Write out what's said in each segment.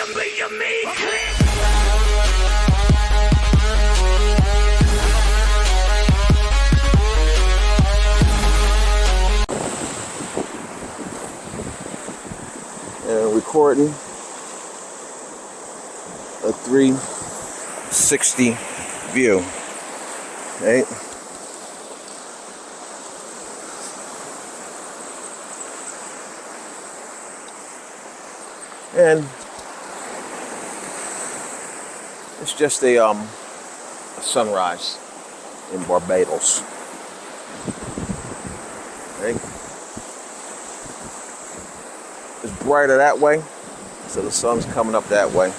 And recording a 360 view. Right? And it's just a sunrise in Barbados. Right? It's brighter that way, so the sun's coming up that way.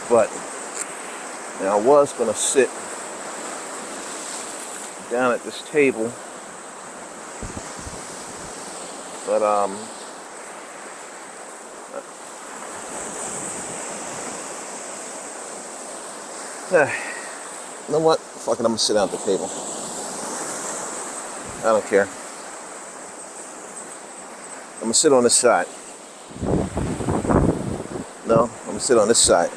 But now I was gonna sit down at this table, but you know what? Fuck it, I'm gonna sit down at the table. I don't care. I'm gonna sit on this side. No, I'm gonna sit on this side.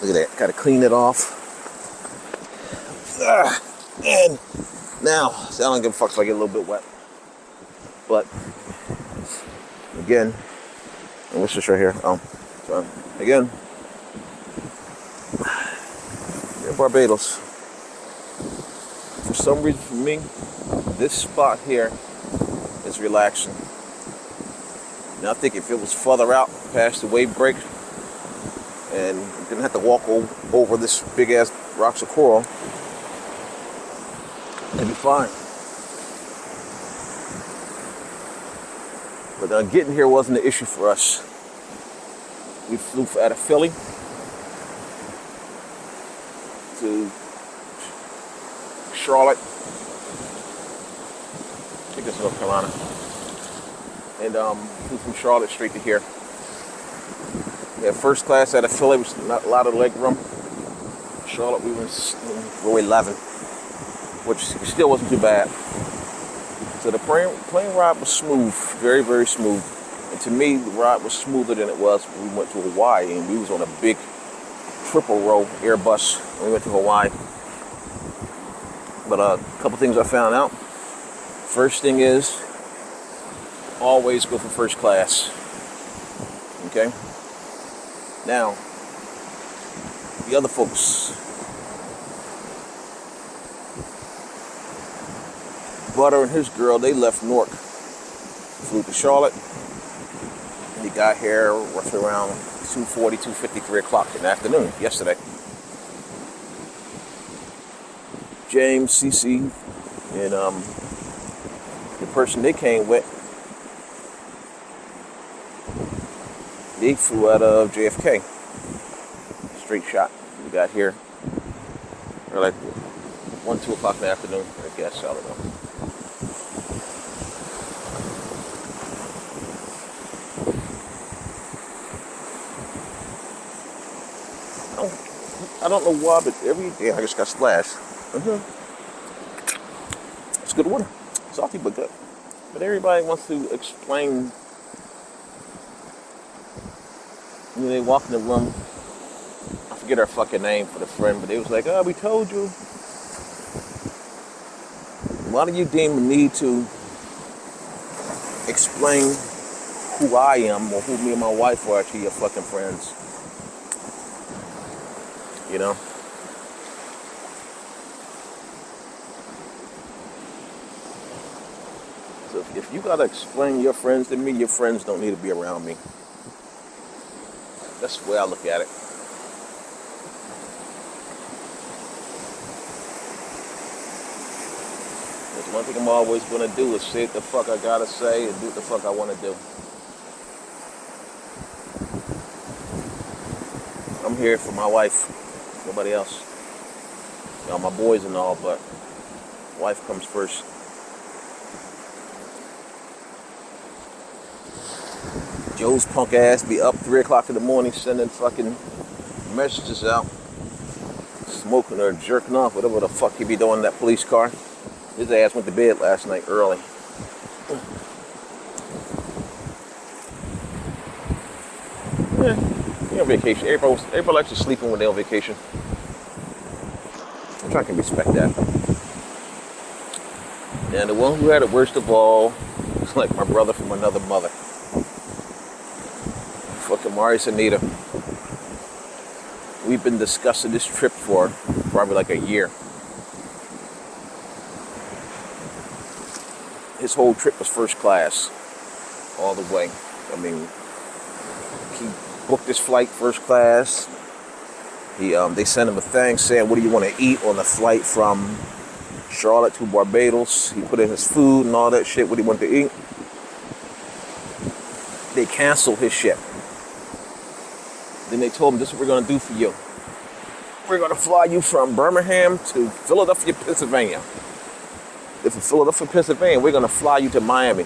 Look at that. Gotta clean it off. And now, see, I don't give a fuck if I get a little bit wet. But again, and what's this right here? So again, in Barbados. For some reason, for me, this spot here is relaxing. Now I think if it was further out past the wave break, and you didn't have to walk over this big ass rocks of coral, it'd be fine. But getting here wasn't an issue for us. We flew out of Philly to Charlotte. I think it's North Carolina. And flew from Charlotte straight to here. We had first class out of Philly, which was not a lot of leg room. Charlotte, we were in row 11, which still wasn't too bad. So the plane ride was smooth, very, very smooth. And to me, the ride was smoother than it was when we went to Hawaii, and we was on a big triple row Airbus when we went to Hawaii. But a couple things I found out. First thing is, always go for first class. Okay? Now, the other folks. Butter and his girl, they left Newark, flew to Charlotte, and he got here roughly around 2:40, 2:50, 3 o'clock in the afternoon, yesterday. James, CC, and the person they came with, they flew out of JFK, straight shot. We got here, or like 1, 2 o'clock in the afternoon, I guess, I don't know. I don't know why, but every day I just got splashed. It's good water. Salty but good. But everybody wants to explain. You know, they walk in the room. I forget her fucking name for the friend, but they was like, "Oh, we told you." Why do you deem the need to explain who I am or who me and my wife are to your fucking friends? You know? So if you gotta explain your friends to me, your friends don't need to be around me. That's the way I look at it. There's one thing I'm always gonna do is say what the fuck I gotta say and do what the fuck I wanna do. I'm here for my wife. Nobody else. You know, my boys and all, but wife comes first. Joe's punk ass be up 3 o'clock in the morning sending fucking messages out smoking or jerking off, whatever the fuck he be doing in that police car. His ass went to bed last night early. Yeah, you're on vacation. Everybody likes to sleep when they're on vacation. Which I can respect that. And the one who had it worst of all was like my brother from another mother. Fucking Marius and Anita. We've been discussing this trip for probably like a year. His whole trip was first class, all the way. I mean, he booked his flight first class. They sent him a thing saying, what do you want to eat on the flight from Charlotte to Barbados? He put in his food and all that shit, what he wanted to eat. They canceled his shit. Then they told him, this is what we're going to do for you. We're going to fly you from Birmingham to Philadelphia, Pennsylvania. If from Philadelphia, Pennsylvania, we're going to fly you to Miami.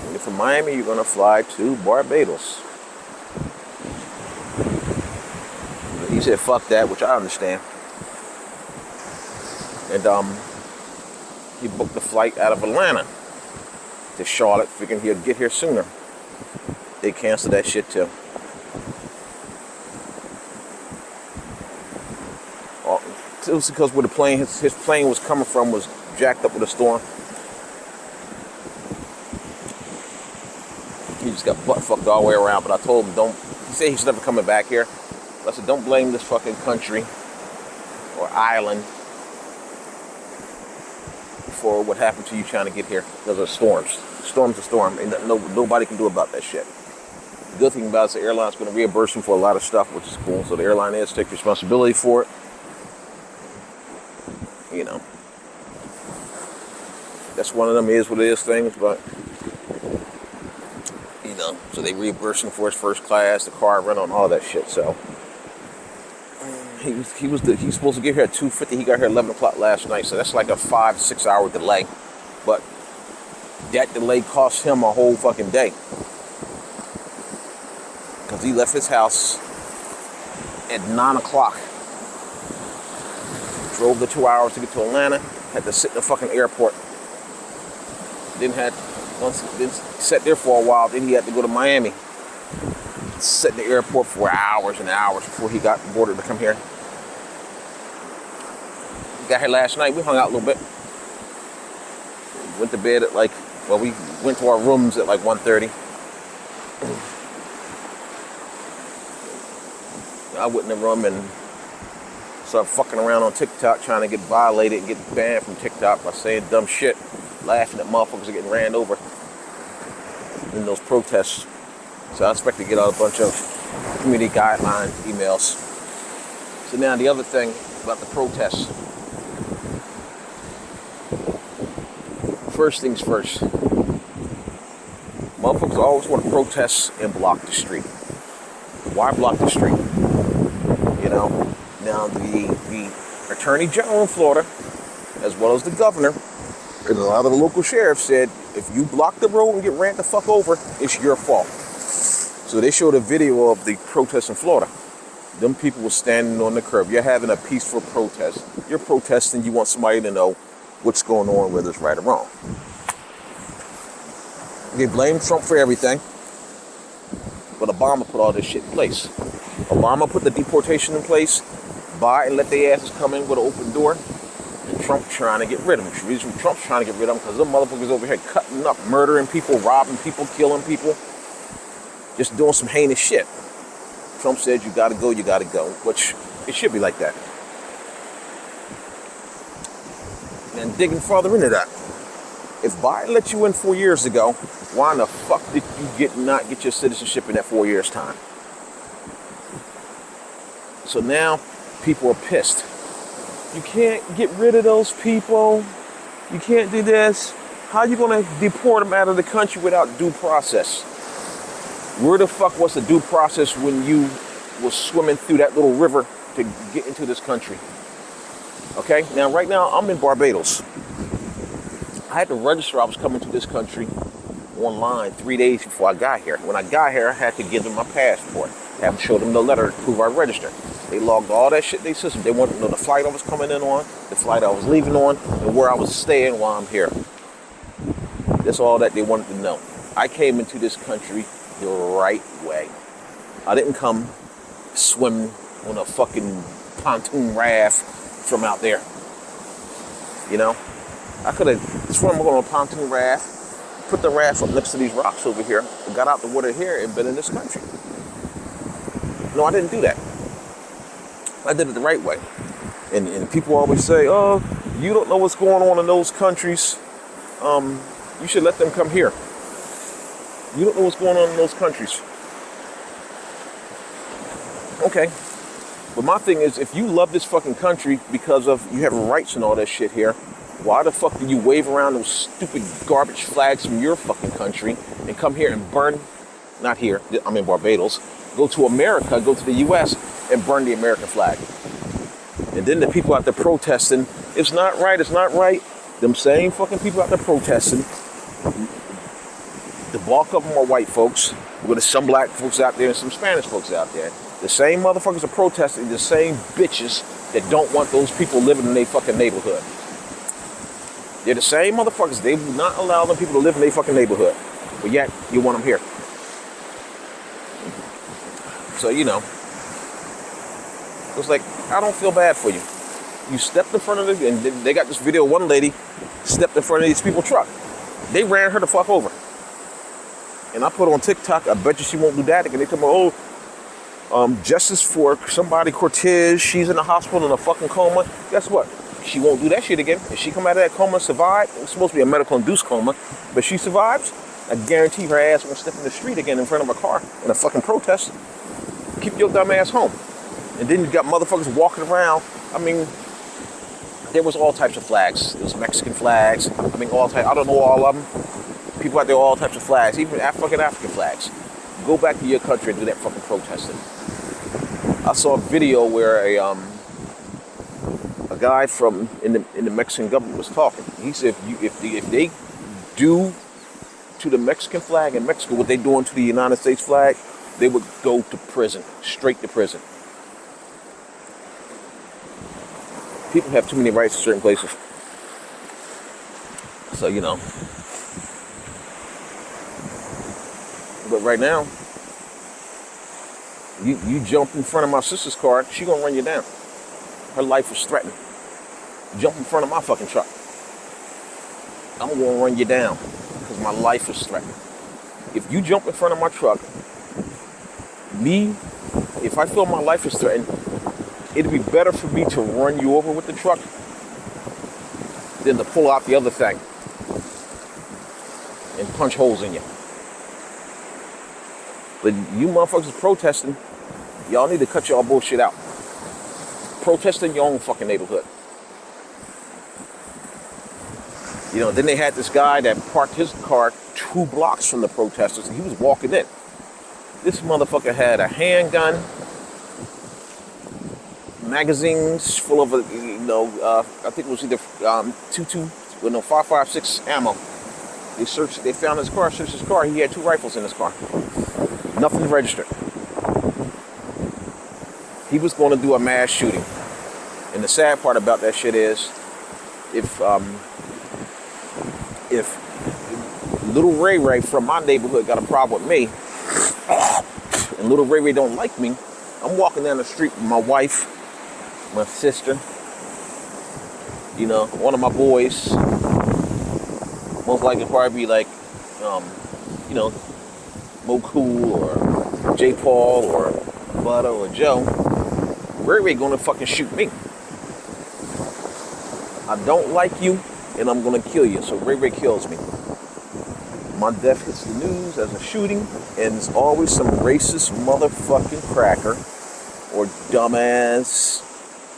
And if from Miami, you're going to fly to Barbados. He said, fuck that, which I understand. And he booked the flight out of Atlanta to Charlotte, thinking he'd get here sooner. They canceled that shit too. It was because where the plane, his plane was coming from was jacked up with a storm. He just got butt fucked all the way around, but I told him he said he's never coming back here. I said, don't blame this fucking country or island for what happened to you trying to get here because of storms. Storm's a storm, and nobody can do about that shit. The good thing about it is the airline's going to reimburse them for a lot of stuff, which is cool. So the airline is take responsibility for it. You know, that's one of them is what it is things, but you know, so they reimburse him for his first class, the car rental, and all that shit. So he's supposed to get here at 2:50. He got here at 11 o'clock last night, so that's like a 5-6 hour delay. But that delay cost him a whole fucking day because he left his house at 9 o'clock. Drove the 2 hours to get to Atlanta. Had to sit in the fucking airport. Then sat there for a while. Then he had to go to Miami. Sat in the airport for hours and hours before he got boarded to come here. He got here last night. We hung out a little bit. Went to bed at we went to our rooms at like 1:30. I went in the room and started fucking around on TikTok trying to get violated and get banned from TikTok by saying dumb shit, laughing at motherfuckers getting ran over in those protests. So I expect to get out a bunch of community guideline emails. So now the other thing about the protests. First things first. Motherfuckers always want to protest and block the street. Why block the street? You know? Now, the Attorney General in Florida, as well as the governor, and a lot of the local sheriffs said, if you block the road and get ran the fuck over, it's your fault. So they showed a video of the protest in Florida. Them people were standing on the curb. You're having a peaceful protest. You're protesting. You want somebody to know what's going on, whether it's right or wrong. They blame Trump for everything, but Obama put all this shit in place. Obama put the deportation in place. Biden let their asses come in with an open door. And Trump trying to get rid of them. The reason Trump's trying to get rid of them because them motherfuckers over here cutting up, murdering people, robbing people, killing people. Just doing some heinous shit. Trump said you gotta go, which it should be like that. And digging further into that. If Biden let you in 4 years ago, why in the fuck did you not get your citizenship in that 4 years time? So now people are pissed. You can't get rid of those people. You can't do this. How are you going to deport them out of the country without due process? Where the fuck was the due process when you was swimming through that little river to get into this country? Okay, now right now I'm in Barbados. I had to register I was coming to this country online 3 days before I got here. When I got here, I had to give them my passport. I have to show them the letter to prove I registered. They logged all that shit in their system. They wanted to know the flight I was coming in on, the flight I was leaving on, and where I was staying while I'm here. That's all that they wanted to know. I came into this country the right way. I didn't come swim on a fucking pontoon raft from out there. You know? I could have swum on a pontoon raft, put the raft up next to these rocks over here, and got out the water here and been in this country. No, I didn't do that. I did it the right way. And people always say, oh, you don't know what's going on in those countries. You should let them come here. You don't know what's going on in those countries. Okay. But my thing is, if you love this fucking country because of you have rights and all that shit here, why the fuck do you wave around those stupid garbage flags from your fucking country and come here and burn, not here, I'm in Barbados, go to America, go to the US and burn the American flag. And then the people out there protesting, it's not right, it's not right. Them same fucking people out there protesting, the bulk of them are white folks, with some black folks out there and some Spanish folks out there. The same motherfuckers are protesting, the same bitches that don't want those people living in their fucking neighborhood. They're the same motherfuckers. They will not allow them people to live in their fucking neighborhood. But yet, you want them here. So, you know. It's like, I don't feel bad for you. You stepped in front of them, and they got this video of one lady stepped in front of these people's truck. They ran her the fuck over. And I put on TikTok, I bet you she won't do that again. They tell me, justice for somebody, Cortez, she's in the hospital in a fucking coma. Guess what? She won't do that shit again. If she come out of that coma, survive, it's supposed to be a medical-induced coma, but she survives, I guarantee her ass won't step in the street again in front of a car in a fucking protest. Keep your dumb ass home. And then you got motherfuckers walking around. I mean, there was all types of flags. There was Mexican flags. I mean, all types. I don't know all of them. People out there, all types of flags, even African flags. Go back to your country and do that fucking protesting. I saw a video where a guy from in the Mexican government was talking. He said, if they do to the Mexican flag in Mexico what they doing to the United States flag, they would go to prison, straight to prison. People have too many rights in certain places. So, you know. But right now, you jump in front of my sister's car, she gonna run you down. Her life is threatened. Jump in front of my fucking truck, I'm gonna run you down because my life is threatened. If you jump in front of my truck, if I feel my life is threatened, it'd be better for me to run you over with the truck than to pull out the other thing and punch holes in you. But you motherfuckers protesting, y'all need to cut y'all bullshit out. Protest in your own fucking neighborhood. You know, then they had this guy that parked his car 2 blocks from the protesters, and he was walking in. This motherfucker had a handgun, magazines full of, I think it was either 5.56 ammo. They found his car, searched his car. He had 2 rifles in his car. Nothing registered. He was going to do a mass shooting. And the sad part about that shit is, if little Ray Ray from my neighborhood got a problem with me, and little Ray Ray don't like me, I'm walking down the street with my wife, my sister, one of my boys, most likely probably be like, Mo Cool or J Paul or Butter or Joe. Ray Ray gonna fucking shoot me. I don't like you, and I'm gonna kill you. So Ray Ray kills me. My death hits the news as a shooting, and it's always some racist motherfucking cracker or dumbass,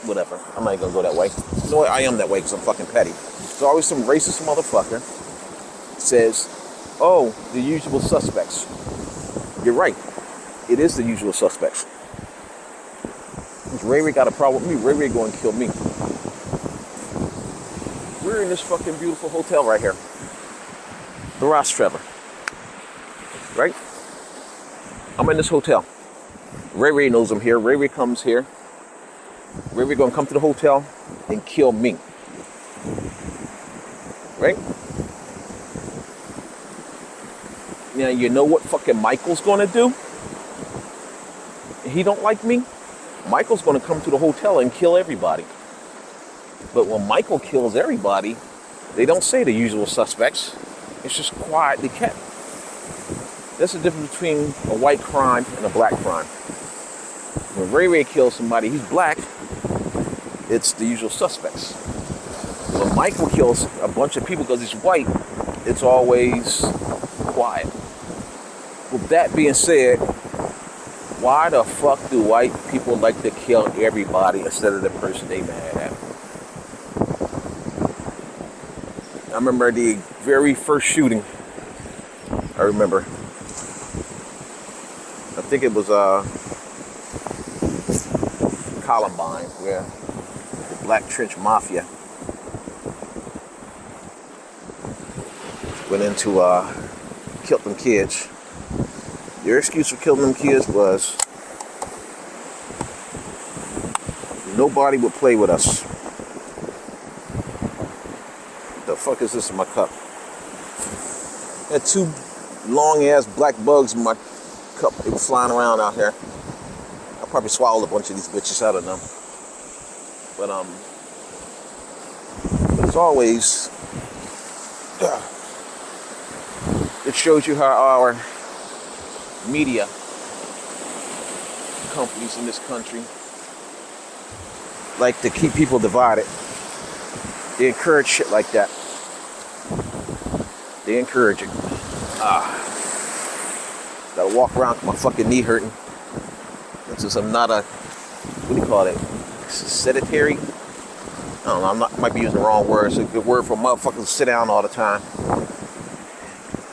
whatever. I'm not gonna go that way. You know what? I am that way because I'm fucking petty. There's always some racist motherfucker says, "Oh, the usual suspects." You're right. It is the usual suspects. If Ray Ray got a problem with me, Ray Ray going to kill me. We're in this fucking beautiful hotel right here. The Rostrevor. Right? I'm in this hotel. Ray Ray knows I'm here. Ray Ray comes here We're gonna come to the hotel and kill me. Right? Now you know what fucking Michael's gonna do? He don't like me. Michael's gonna come to the hotel and kill everybody. But when Michael kills everybody, they don't say the usual suspects. It's just quietly kept. That's the difference between a white crime and a black crime. When Ray Ray kills somebody, he's black. It's the usual suspects. When Michael kills a bunch of people because he's white, it's always quiet. With that being said, why the fuck do white people like to kill everybody instead of the person they mad at? I remember the very first shooting. I remember. I think it was Columbine, where the Black Trench Mafia went into killed them kids. Their excuse for killing them kids was nobody would play with us. The fuck is this in my cup? I had 2 long ass black bugs in my cup. They were flying around out here. I probably swallowed a bunch of these bitches. I don't know. But it's always it shows you how our media companies in this country like to keep people divided. They encourage shit like that. They encourage it. Gotta walk around with my fucking knee hurting. Since I'm not a, what do you call it? Sedentary? I don't know, I might be using the wrong word. It's a good word for motherfuckers to sit down all the time.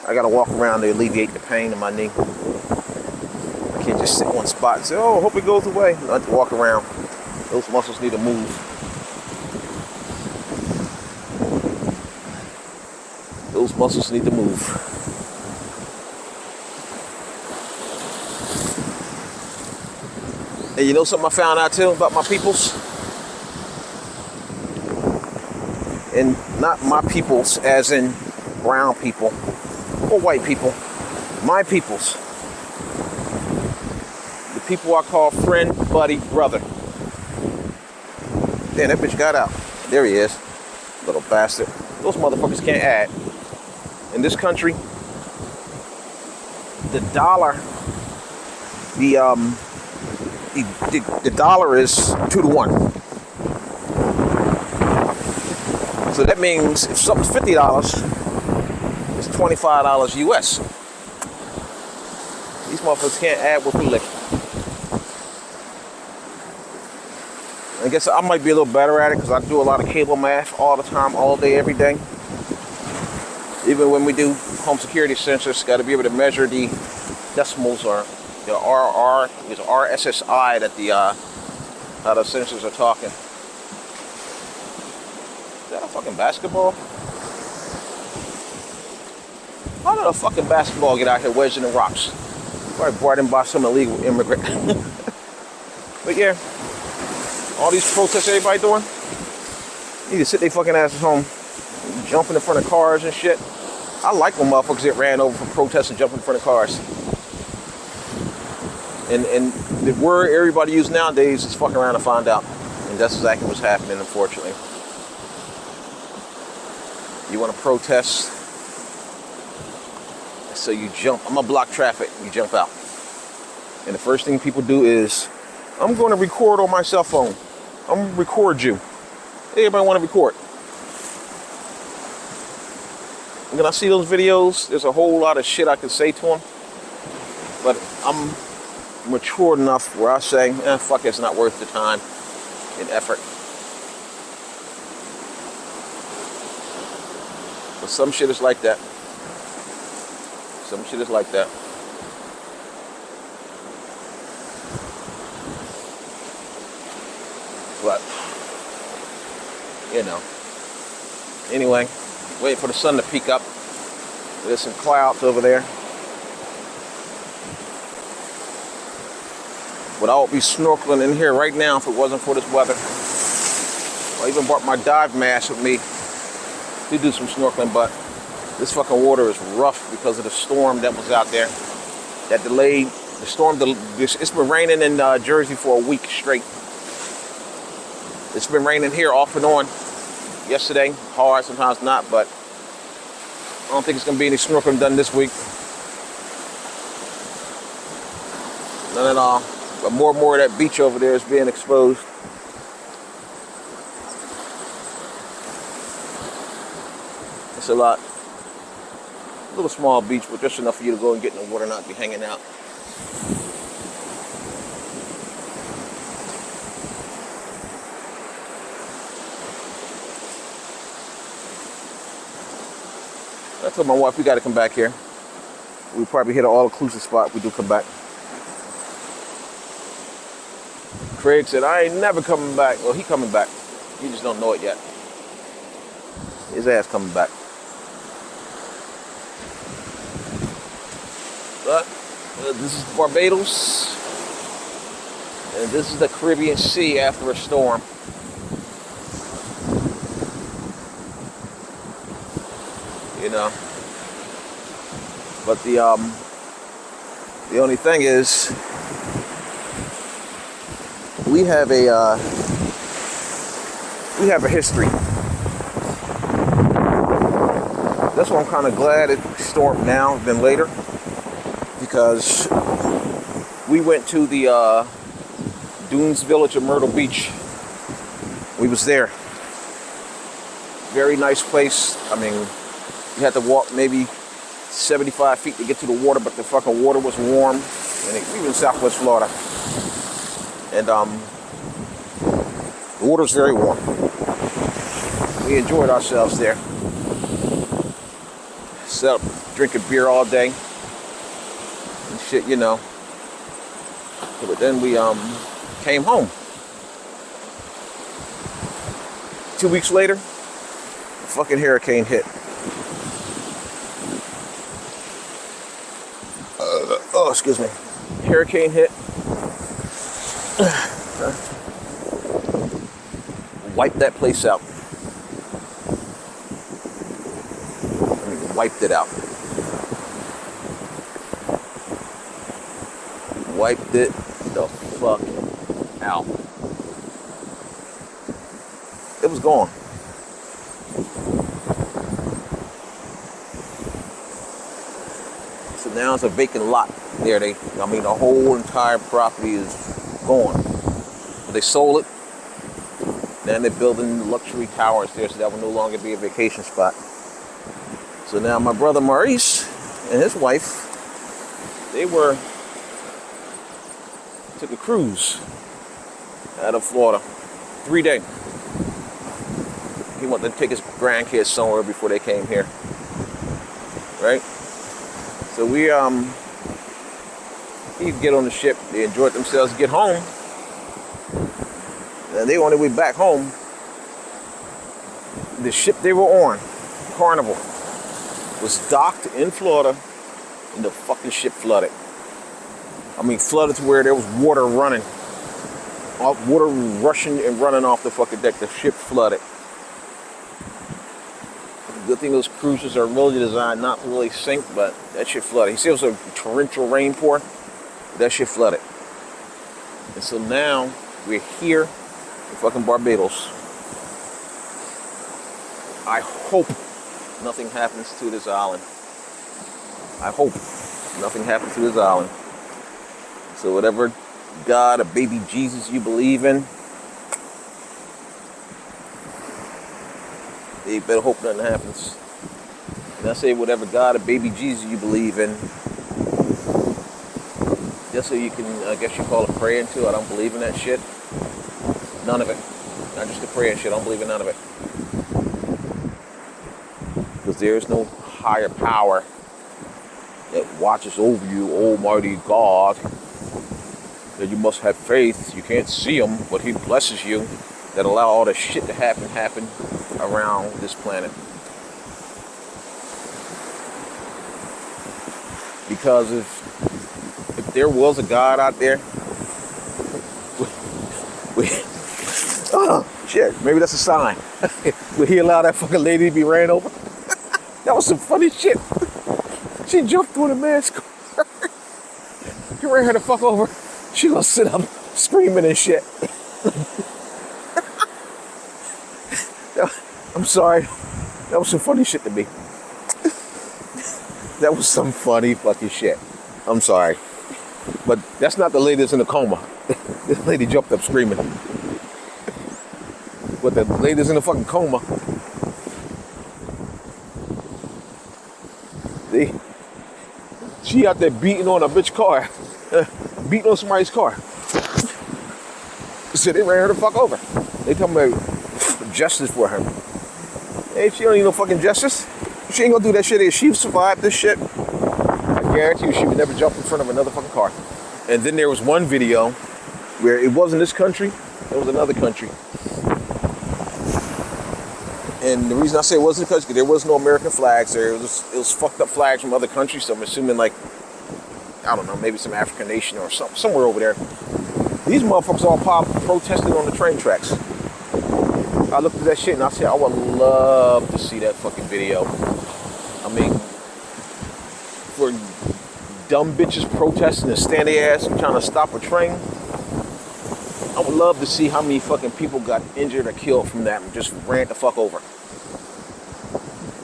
I gotta walk around to alleviate the pain in my knee. I can't just sit in one spot and say, oh, hope it goes away. I have to walk around. Those muscles need to move. Those muscles need to move. And you know something I found out too about my peoples? And not my peoples as in brown people or white people. My peoples. The people I call friend, buddy, brother. Damn, that bitch got out. There he is. Little bastard. Those motherfuckers can't add. In this country, the dollar, the dollar is 2 to 1. So that means if something's $50, it's $25 US. These motherfuckers can't add with a lick. I guess I might be a little better at it because I do a lot of cable math all the time, all day, every day. Even when we do home security sensors, got to be able to measure the decimals or the RR, it's RSSI that how the sensors are talking. Is that a fucking basketball? How did a fucking basketball get out here wedged in the rocks? Probably brought in by some illegal immigrant. But yeah, all these protests everybody doing, need to sit their fucking asses home, jumping in front of cars and shit. I like when motherfuckers get ran over for protests and jumping in front of cars. And the word everybody uses nowadays is fucking around to find out. And that's exactly what's happening, unfortunately. You want to protest, so you jump. I'm gonna block traffic. You jump out. And the first thing people do is, I'm going to record on my cell phone. I'm gonna record you. Everybody want to record. When I see those videos, there's a whole lot of shit I can say to them. But I'm mature enough where I say, fuck it, it's not worth the time and effort. But some shit is like that. Some shit is like that. But, you know. Anyway, wait for the sun to peek up. There's some clouds over there. But I would be snorkeling in here right now if it wasn't for this weather. I even brought my dive mask with me to do some snorkeling, but this fucking water is rough because of the storm that was out there. That delayed, the storm, it's been raining in Jersey for a week straight. It's been raining here off and on. Yesterday, hard, sometimes not, but I don't think it's gonna be any snorkeling done this week. None at all. But more and more of that beach over there is being exposed. It's a lot. A little small beach, but just enough for you to go and get in the water and not be hanging out. I told my wife we got to come back here. We probably hit an all-inclusive spot if we do come back. Craig said, I ain't never coming back. Well, he coming back. You just don't know it yet. His ass coming back. But this is Barbados. And this is the Caribbean Sea after a storm. You know. But the only thing is we have a history. That's why I'm kind of glad it stormed now than later, because we went to the Dunes Village of Myrtle Beach. We was there. Very nice place. I mean, you had to walk maybe 75 feet to get to the water, but the fucking water was warm. And we were in Southwest Florida. And the water's very warm. We enjoyed ourselves there. Sat up drinking beer all day and shit, you know. But then we came home. 2 weeks later, a fucking hurricane hit. Oh, excuse me. Hurricane hit. Wiped that place out. I mean, wiped it out. Wiped it the fuck out. It was gone. So now it's a vacant lot there. The whole entire property is gone. But they sold it. Then they're building luxury towers there, so that will no longer be a vacation spot. So now my brother Maurice and his wife, they took a cruise out of Florida, 3 days. He wanted to take his grandkids somewhere before they came here, right? So he could get on the ship, they enjoyed themselves, get home, and they on their way back home. The ship they were on, Carnival, was docked in Florida, and the fucking ship flooded. I mean, flooded to where there was water running, water rushing and running off the fucking deck. The ship flooded. Good thing those cruises are really designed not to really sink, but that shit flooded. You see, it was a torrential rain pour. That shit flooded. And so now we're here in fucking Barbados. I hope nothing happens to this island. I hope nothing happens to this island. So whatever God or baby Jesus you believe in, you better hope nothing happens. And I say whatever God or baby Jesus you believe in, just so you can, I guess you call it praying to. I don't believe in that shit. None of it. Not just the praying shit. I don't believe in none of it. Because there is no higher power that watches over you, Almighty God. That you must have faith. You can't see him, but he blesses you. That allow all this shit to happen around this planet. Because if there was a God out there, Shit, maybe that's a sign. Would he allow that fucking lady to be ran over? That was some funny shit. She jumped through the man's car. He ran her the fuck over. She gonna sit up screaming and shit. I'm sorry. That was some funny shit to me. That was some funny fucking shit. I'm sorry. But that's not the lady that's in a coma. This lady jumped up screaming. But the lady that's in a fucking coma. She out there beating on a bitch car. Beating on somebody's car. So they ran her the fuck over. They talking about justice for her. Hey, she don't need no fucking justice. She ain't gonna do that shit. If she survived this shit, I guarantee you she would never jump in front of another fucking car. And then there was one video where it wasn't this country, it was another country. And the reason I say it wasn't because there was no American flags there. It was fucked up flags from other countries. So I'm assuming, like, I don't know, maybe some African nation or somewhere over there. These motherfuckers all protested on the train tracks. I looked at that shit and I said, I would love to see that fucking video. I mean, for dumb bitches protesting and stand their ass and trying to stop a train, I would love to see how many fucking people got injured or killed from that and just ran the fuck over.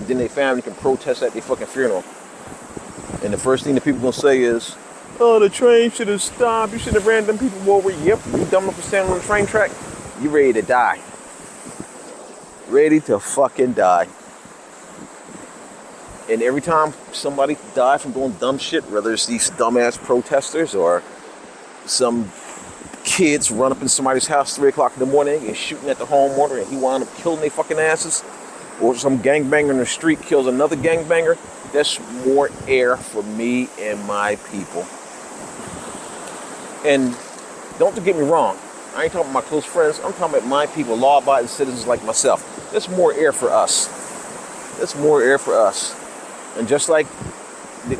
Then they family can protest at their fucking funeral. And the first thing the people gonna say is, oh, the train should have stopped. You should have ran them people over. Yep, you dumb enough to stand on the train track. You ready to die. Ready to fucking die. And every time somebody dies from doing dumb shit, whether it's these dumbass protesters or some kids run up in somebody's house 3 o'clock in the morning and shooting at the homeowner and he wound up killing their fucking asses, or some gangbanger in the street kills another gangbanger, that's more air for me and my people. And don't get me wrong, I ain't talking about my close friends, I'm talking about my people, law-abiding citizens like myself. That's more air for us. That's more air for us. And just like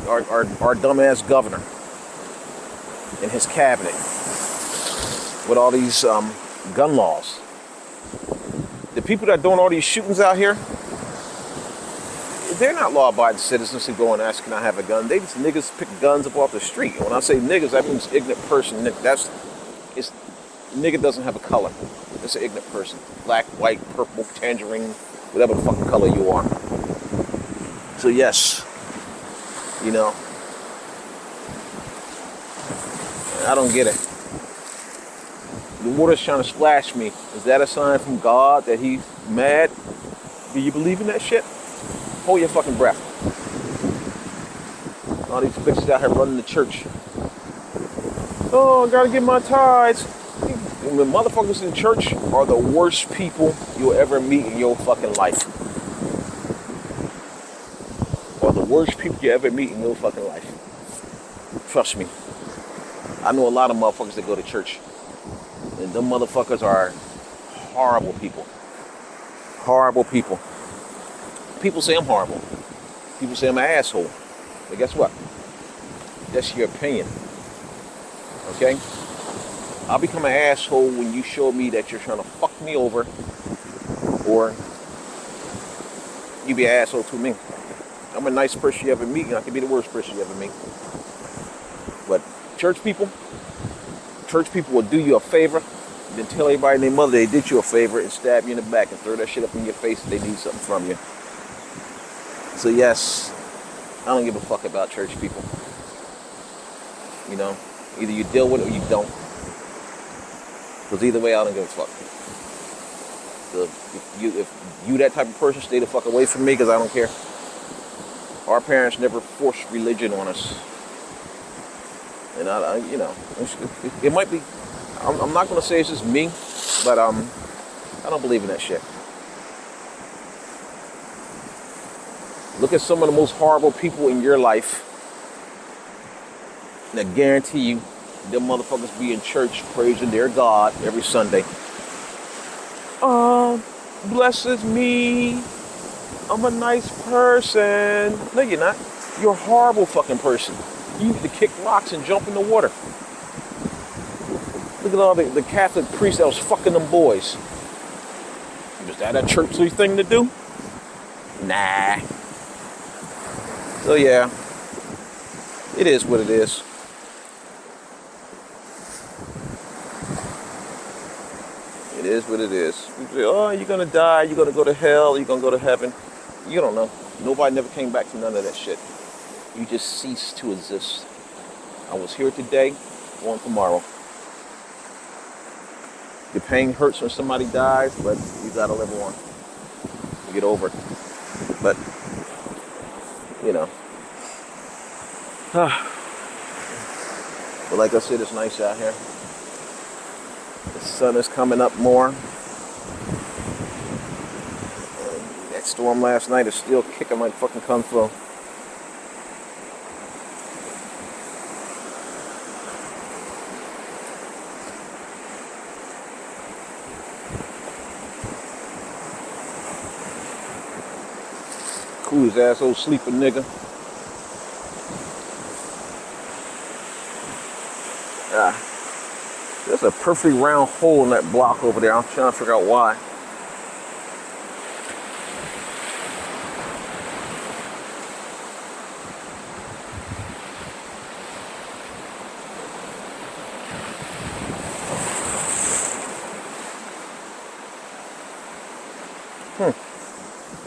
our dumbass governor and his cabinet with all these gun laws, the people that doing all these shootings out here, they're not law-abiding citizens who go and ask, can I have a gun? They just niggas pick guns up off the street. And when I say niggas, that means ignorant person. Nigga doesn't have a color. It's an ignorant person. Black, white, purple, tangerine, whatever the fucking color you are. So yes, you know, I don't get it. The water's trying to splash me. Is that a sign from God that he's mad? Do you believe in that shit? Hold your fucking breath. All these bitches out here running the church. Oh, I gotta get my tithes. And the motherfuckers in church are the worst people you'll ever meet in your fucking life. Or the worst people you ever meet in your fucking life. Trust me. I know a lot of motherfuckers that go to church. And them motherfuckers are horrible people. Horrible people. People say I'm horrible. People say I'm an asshole. But guess what? That's your opinion. Okay? I'll become an asshole when you show me that you're trying to fuck me over, or you be an asshole to me. I'm a nice person you ever meet, and I can be the worst person you ever meet. But church people will do you a favor, then tell everybody and their mother they did you a favor and stab you in the back and throw that shit up in your face if they need something from you. So yes, I don't give a fuck about church people. You know, either you deal with it or you don't. Because either way, I don't give a fuck. So if you that type of person, stay the fuck away from me, because I don't care. Our parents never forced religion on us. And you know, it might be, I'm not going to say it's just me, but I don't believe in that shit. Look at some of the most horrible people in your life, and I guarantee you, them motherfuckers be in church praising their God every Sunday. Blesses me. I'm a nice person. No, you're not. You're a horrible fucking person. You need to kick rocks and jump in the water. Look at all the Catholic priests that was fucking them boys. Is that a churchly thing to do? Nah. So yeah, it is what it is. It is what it is. People say, oh, you're gonna die, you're gonna go to hell, you're gonna go to heaven. You don't know. Nobody never came back to none of that shit. You just cease to exist. I was here today, gone tomorrow. The pain hurts when somebody dies, but you gotta live on. You get over it. But, you know. But like I said, it's nice out here. The sun is coming up more. And that storm last night is still kicking like fucking kung fu. Cool his asshole sleeping nigga. There's a perfectly round hole in that block over there. I'm trying to figure out why.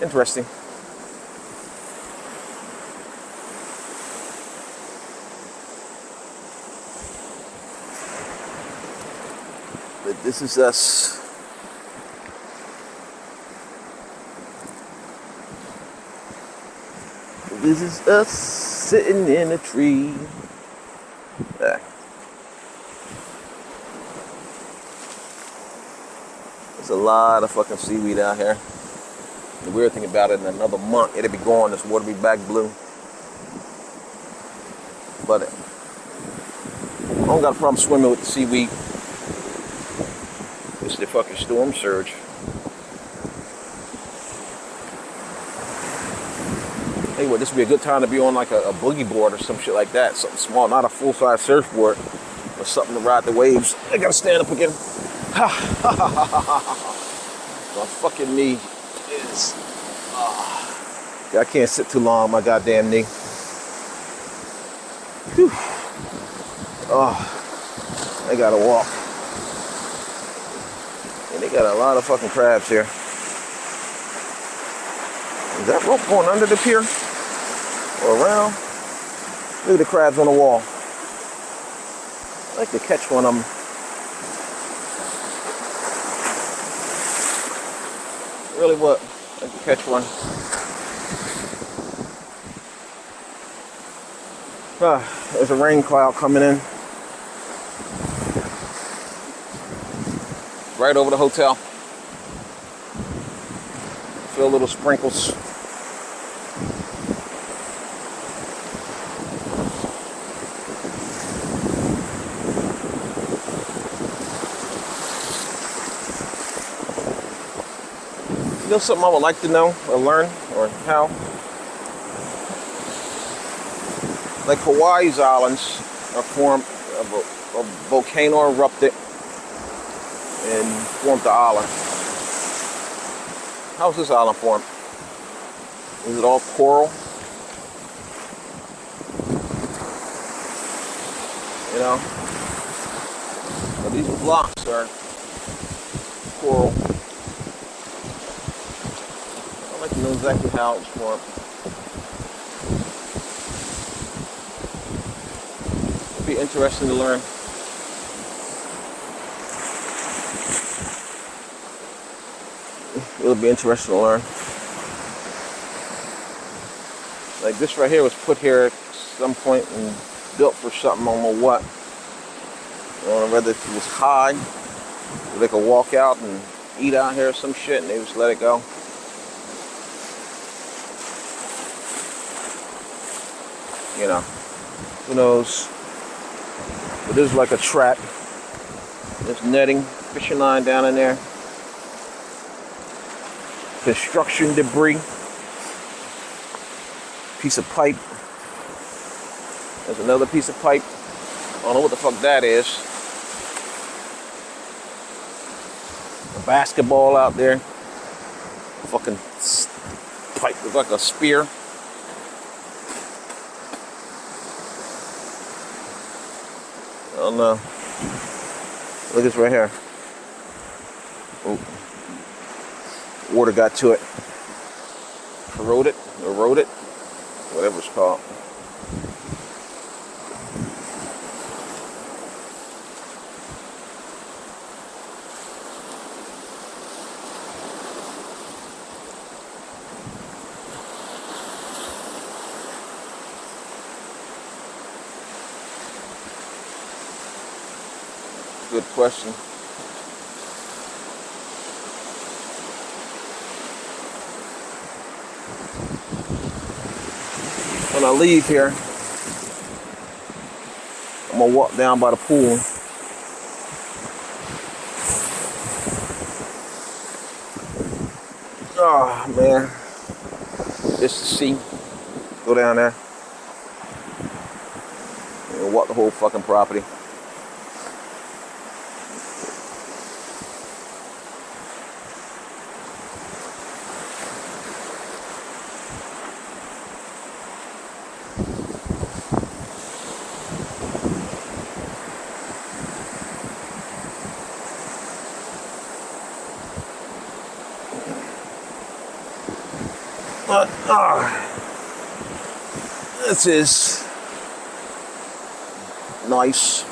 Interesting. But this is us. This is us sitting in a tree. There's a lot of fucking seaweed out here. The weird thing about it, in another month, it'll be gone. This water will be back blue. But I don't got a problem swimming with the seaweed. It's the fucking storm surge. Hey, what? This would be a good time to be on like a boogie board or some shit like that. Something small, not a full-size surfboard, but something to ride the waves. I gotta stand up again. Ha ha ha ha ha ha. My fucking knee is. I can't sit too long. My goddamn knee. Whew. I gotta walk. And they got a lot of fucking crabs here. Is that rope going under the pier? Or around? Look at the crabs on the wall. I'd like to catch one of them. Really what? I'd like to catch one. There's a rain cloud coming in. Right over the hotel. Feel little sprinkles. You know something I would like to know or learn or how? Like Hawaii's islands are formed of a volcano erupted and formed the island. How was this island formed? Is it all coral? You know? But these blocks are coral. I'd like to know exactly how it's formed. It'd be interesting to learn. It'll be interesting to learn. Like this right here was put here at some point and built for something, I don't know what. I don't know whether it was high, so they could walk out and eat out here or some shit, and they just let it go. You know, who knows? But this is like a trap. There's netting, fishing line down in there. Construction debris. Piece of pipe. There's another piece of pipe. I don't know what the fuck that is. A basketball out there. fucking pipe with like a spear. I don't know. Look at this right here. Oh. Water got to it. Eroded, whatever it's called. Good question. When I leave here, I'm gonna walk down by the pool. Oh man, just to see, go down there and walk the whole fucking property. But this is nice.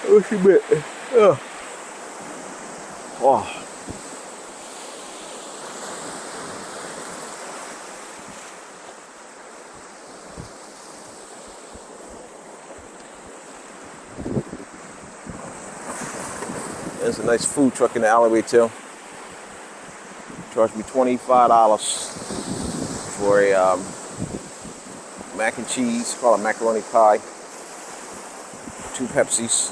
What's your bit? Oh. There's a nice food truck in the alleyway too. Charged me $25 for a mac and cheese, call it macaroni pie, 2 Pepsis,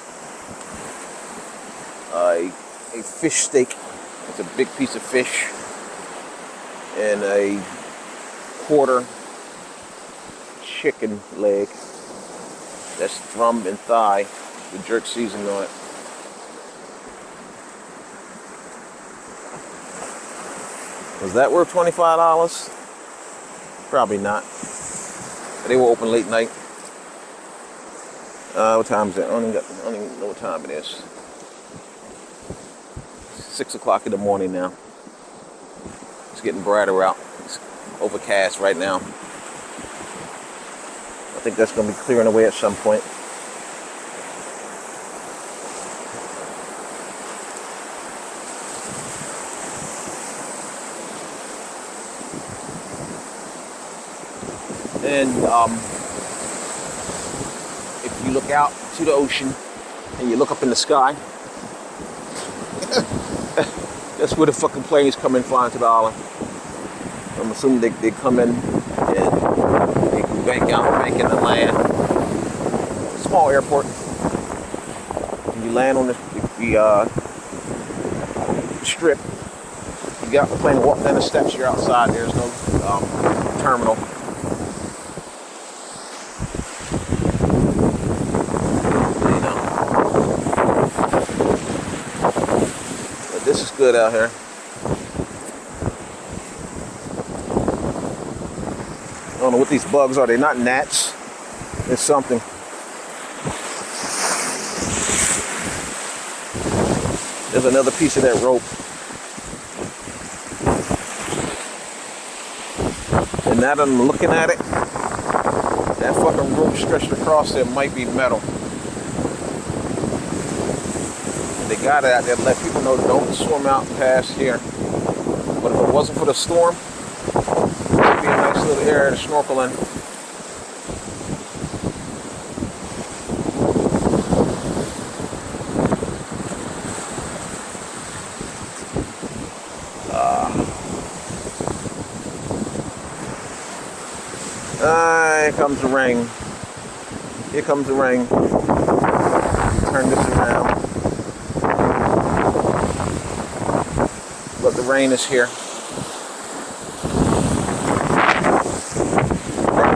a fish steak. It's a big piece of fish, and a quarter chicken leg that's thumb and thigh with jerk seasoning on it. Was that worth $25? Probably not. They were open late night. What time is it? I don't even know what time it is. 6 o'clock in the morning now. It's getting brighter out. It's overcast right now. I think that's going to be clearing away at some point. And if you look out to the ocean and you look up in the sky, that's where the fucking planes come in flying to the island. I'm assuming they come in and they can bank in the land. It's a small airport. When you land on the strip, you got the plane, walk down the steps, you're outside. There's no terminal. This is good out here. I don't know what these bugs are. They're not gnats. It's something. There's another piece of that rope. And now that I'm looking at it, that fucking rope stretched across there might be metal. They got it out there to let people know don't swim out past here. But if it wasn't for the storm, it would be a nice little area to snorkel in. Here comes the rain. Here comes the rain. Turn this around. But the rain is here.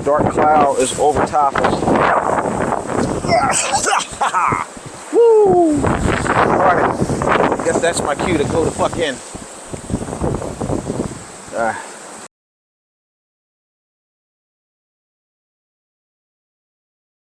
dark cloud is over top us. Woo! Alright, I guess that's my cue to go the fuck in.